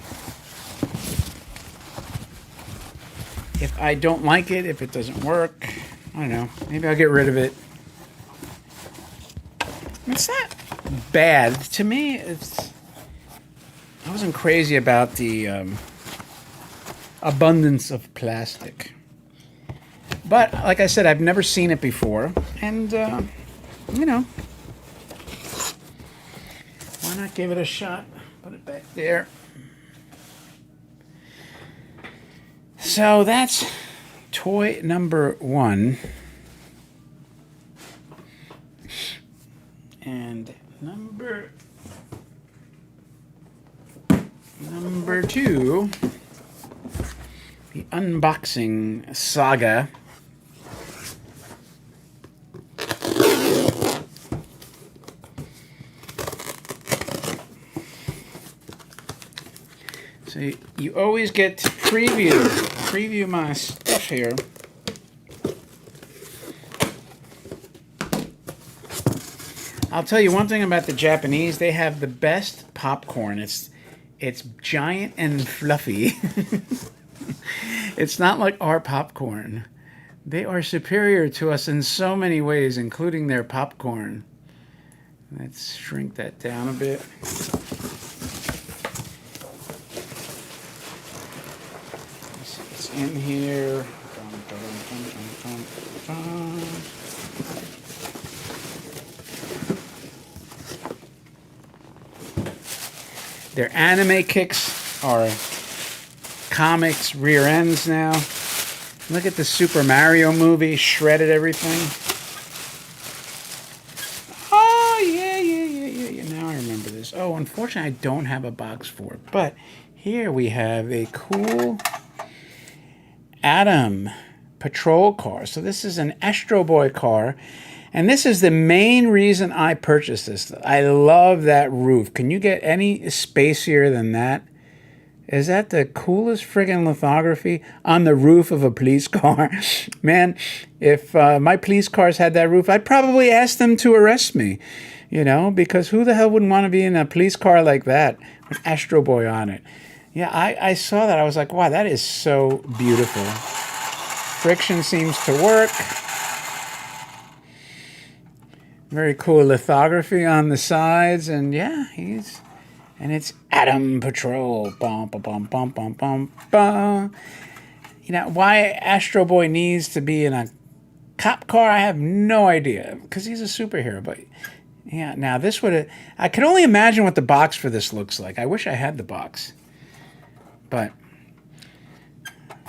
If I don't like it, if it doesn't work, I don't know. Maybe I'll get rid of it. It's not bad. To me, I wasn't crazy about the abundance of plastic. But, like I said, I've never seen it before. And, you know, why not give it a shot? Put it back there. So that's toy number 1. And number 2, the unboxing saga. So you always get to preview my stuff here. I'll tell you one thing about the Japanese. They have the best popcorn. It's giant and fluffy. It's not like our popcorn. They are superior to us in so many ways, including their popcorn. Let's shrink that down a bit. Let's see what's in here. Their anime kicks are comics rear ends now. Look at the Super Mario movie, shredded everything. Oh, yeah. Now I remember this. Oh, unfortunately, I don't have a box for it. But here we have a cool Atom patrol car. So this is an Astro Boy car. And this is the main reason I purchased this. I love that roof. Can you get any spacier than that? Is that the coolest friggin' lithography on the roof of a police car? Man, if my police cars had that roof, I'd probably ask them to arrest me. You know, because who the hell wouldn't want to be in a police car like that with Astro Boy on it? Yeah, I saw that. I was like, wow, that is so beautiful. Friction seems to work. Very cool lithography on the sides, and yeah, and it's Atom Patrol. Bum, bum, bum, bum, bum, bum, bum. You know, why Astro Boy needs to be in a cop car, I have no idea, because he's a superhero, but yeah, now this I could only imagine what the box for this looks like. I wish I had the box. But,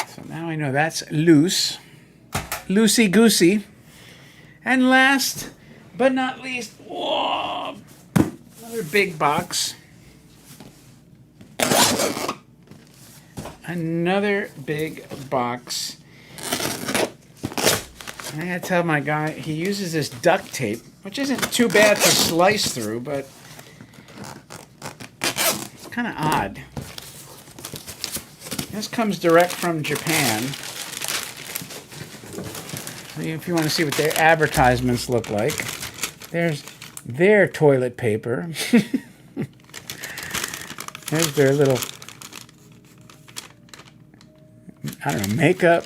so now I know that's loose. Loosey-goosey. And last but not least, whoa, another big box. Another big box. I gotta tell my guy, he uses this duct tape, which isn't too bad to slice through, but it's kind of odd. This comes direct from Japan. If you want to see what their advertisements look like, there's their toilet paper. There's their little, I don't know, makeup.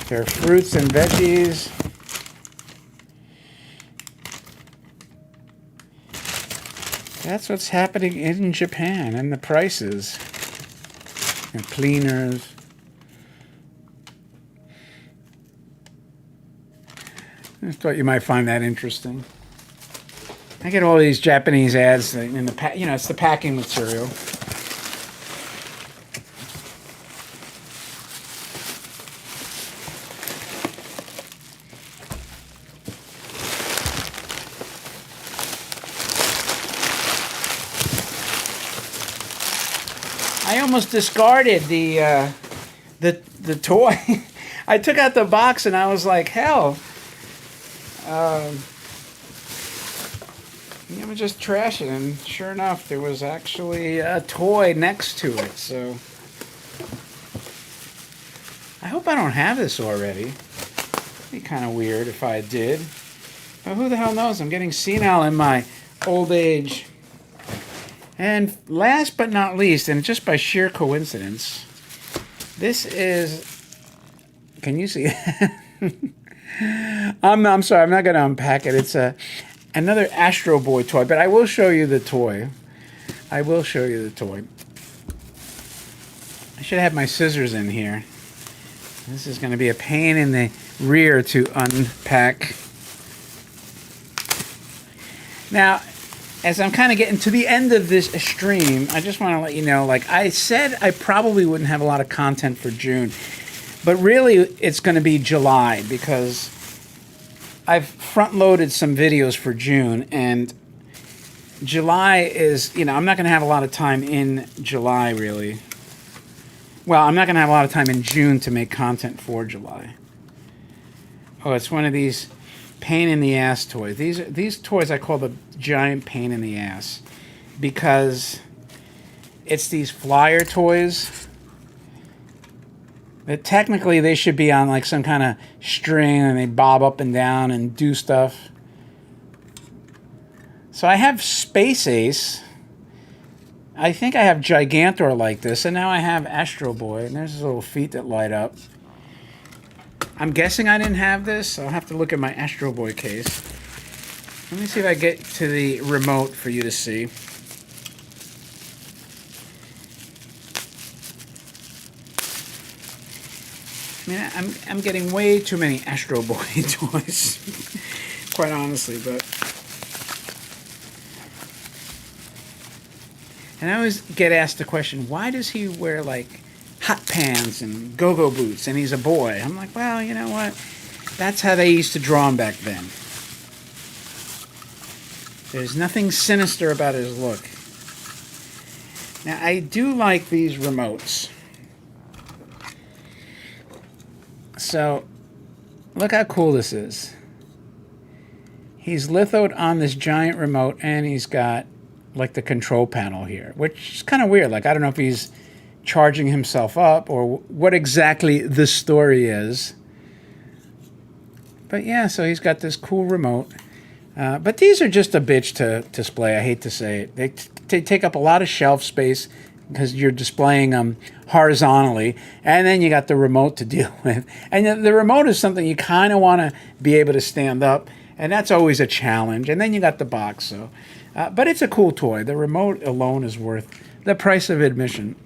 Their fruits and veggies. That's what's happening in Japan, and the prices. And cleaners. I just thought you might find that interesting. I get all these Japanese ads in the it's the packing material. almost discarded the toy. I took out the box and I was like, hell. I'm just trash it, and sure enough, there was actually a toy next to it. So I hope I don't have this already. It'd be kind of weird if I did. But who the hell knows? I'm getting senile in my old age. And last but not least, and just by sheer coincidence, this is... Can you see it? I'm sorry, I'm not going to unpack it. It's another Astro Boy toy, but I will show you the toy. I will show you the toy. I should have my scissors in here. This is going to be a pain in the rear to unpack. Now, as I'm kind of getting to the end of this stream, I just want to let you know, like I said, I probably wouldn't have a lot of content for June, but really it's going to be July because I've front-loaded some videos for June, and July is, I'm not going to have a lot of time in July, really. Well, I'm not going to have a lot of time in June to make content for July. Oh, it's one of these pain-in-the-ass toys. These toys I call the giant pain in the ass because it's these flyer toys that technically they should be on like some kind of string and they bob up and down and do stuff. So I have Space Ace. I think I have Gigantor like this, and now I have Astro Boy, and there's his little feet that light up. I'm guessing I didn't have this. I'll have to look at my Astro Boy case. Let me see if I get to the remote for you to see. I mean, I'm getting way too many Astro Boy toys, quite honestly, but... And I always get asked the question, why does he wear, like, hot pants and go-go boots, and he's a boy? I'm like, well, you know what? That's how they used to draw him back then. There's nothing sinister about his look. Now, I do like these remotes. So, look how cool this is. He's lithoed on this giant remote, and he's got, like, the control panel here, which is kind of weird. Like, I don't know if he's charging himself up or what exactly the story is. But, yeah, so he's got this cool remote. But these are just a bitch to display. I hate to say it. They take up a lot of shelf space because you're displaying them horizontally, and then you got the remote to deal with. And the remote is something you kind of want to be able to stand up, and that's always a challenge. And then you got the box. So, but it's a cool toy. The remote alone is worth the price of admission.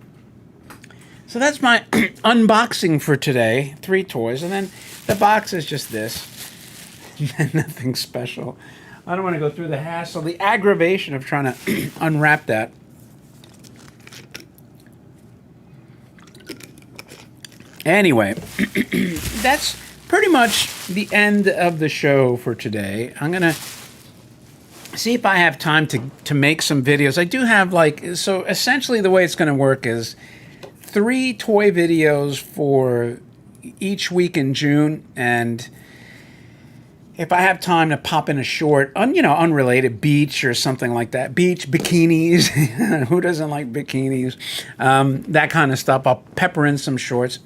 So that's my unboxing for today. 3 toys, and then the box is just this. Nothing special. I don't want to go through the hassle, the aggravation of trying to unwrap that. Anyway, that's pretty much the end of the show for today. I'm going to see if I have time to make some videos. I do have so essentially the way it's going to work is 3 toy videos for each week in June, and if I have time to pop in a short, unrelated, beach or something like that. Beach, bikinis. Who doesn't like bikinis? That kind of stuff. I'll pepper in some shorts.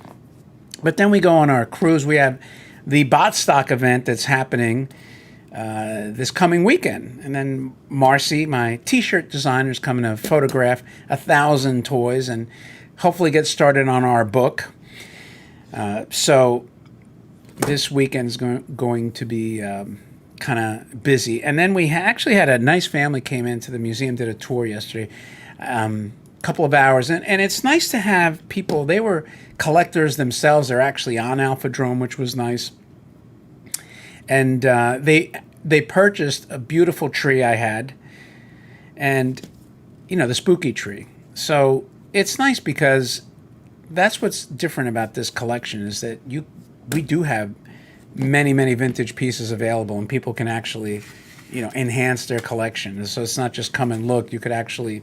But then we go on our cruise. We have the Bot Stock event that's happening this coming weekend. And then Marcy, my t-shirt designer, is coming to photograph 1,000 toys and hopefully get started on our book. So this weekend's going to be kind of busy. And then we actually had a nice family came into the museum, did a tour yesterday, couple of hours. And it's nice to have people, they were collectors themselves. They're actually on Alpha-Drome, which was nice. And they purchased a beautiful tree I had, and, the spooky tree. So it's nice because that's what's different about this collection is that we do have many, many vintage pieces available, and people can actually, enhance their collection. So it's not just come and look. You could actually,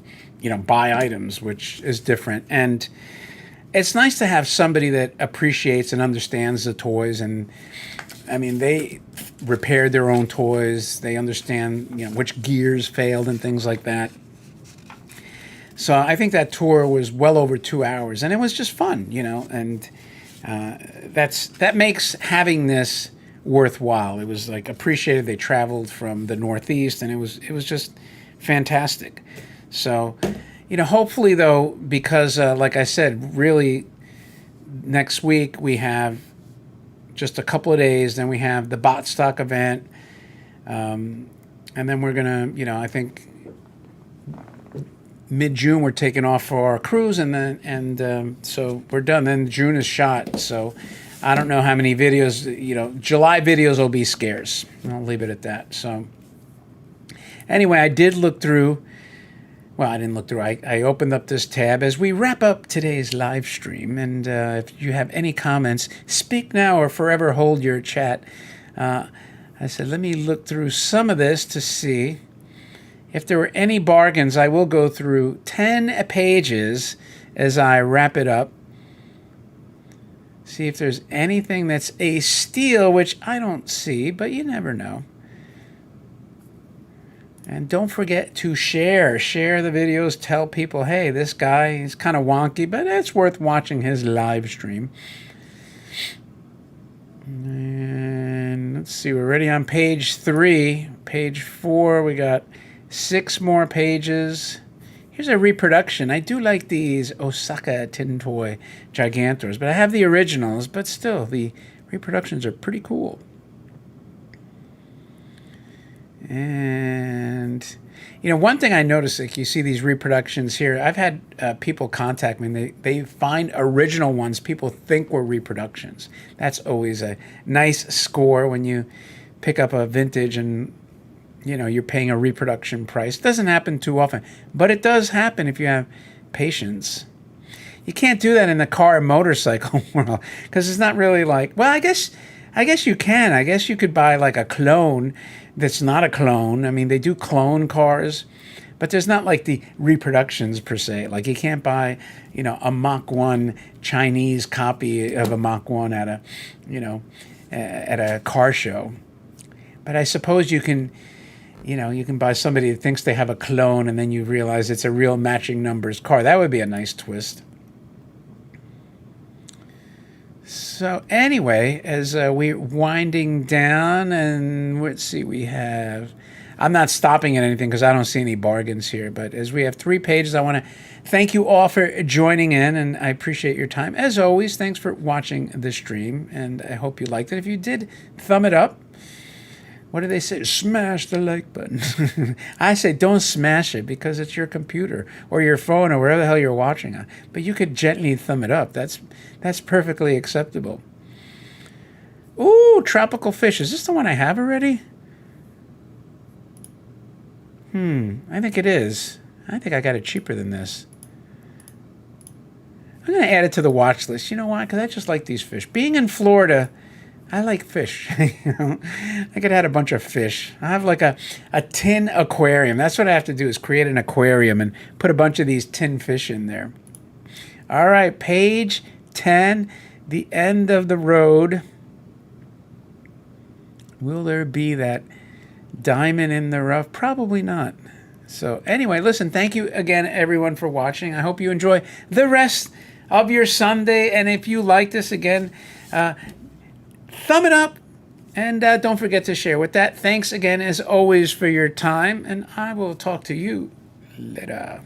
buy items, which is different. And it's nice to have somebody that appreciates and understands the toys. And I mean, they repaired their own toys. They understand, which gears failed and things like that. So I think that tour was well over 2 hours, and it was just fun, and that makes having this worthwhile. It was like appreciated. They traveled from the Northeast, and it was just fantastic. So, hopefully though, because like I said, really next week we have just a couple of days, then we have the Bot Stock event, and then we're gonna, I think mid-June we're taking off for our cruise, and so we're done. Then June is shot, so I don't know how many videos. July videos will be scarce. I'll leave it at that. So anyway, I did look through. Well, I didn't look through. I opened up this tab as we wrap up today's live stream. And if you have any comments, speak now or forever hold your chat. I said, let me look through some of this to see if there were any bargains. I will go through 10 pages as I wrap it up. See if there's anything that's a steal, which I don't see, but you never know. And don't forget to share the videos. Tell people, hey, this guy is kind of wonky, but it's worth watching his live stream. And let's see, we're already on page 3. Page 4, we got 6 more pages. Here's a reproduction. I do like these Osaka Tin Toy Gigantors, but I have the originals, but still, the reproductions are pretty cool. And, one thing I noticed, like you see these reproductions here, I've had people contact me, and they find original ones people think were reproductions. That's always a nice score when you pick up a vintage and, you're paying a reproduction price. It doesn't happen too often, but it does happen if you have patience. You can't do that in the car and motorcycle world because it's not really like, well, I guess you can. I guess you could buy like a clone that's not a clone. I mean, they do clone cars, but there's not like the reproductions per se. Like you can't buy, a Mach 1 Chinese copy of a Mach 1 at a car show. But I suppose you can, you can buy somebody that thinks they have a clone and then you realize it's a real matching numbers car. That would be a nice twist. So anyway, as we're winding down, and let's see, I'm not stopping at anything because I don't see any bargains here, but as we have 3 pages, I want to thank you all for joining in, and I appreciate your time. As always, thanks for watching the stream, and I hope you liked it. If you did, thumb it up. What do they say? Smash the like button. I say don't smash it because it's your computer or your phone or wherever the hell you're watching on. But you could gently thumb it up. That's perfectly acceptable. Ooh, tropical fish. Is this the one I have already? I think it is. I think I got it cheaper than this. I'm going to add it to the watch list. You know why? Because I just like these fish. Being in Florida, I like fish. I could add a bunch of fish. I have like a tin aquarium. That's what I have to do is create an aquarium and put a bunch of these tin fish in there. All right, page 10, the end of the road. Will there be that diamond in the rough? Probably not. So anyway, listen, thank you again, everyone, for watching. I hope you enjoy the rest of your Sunday. And if you like this, again, thumb it up, and don't forget to share. With that, thanks again, as always, for your time, and I will talk to you later.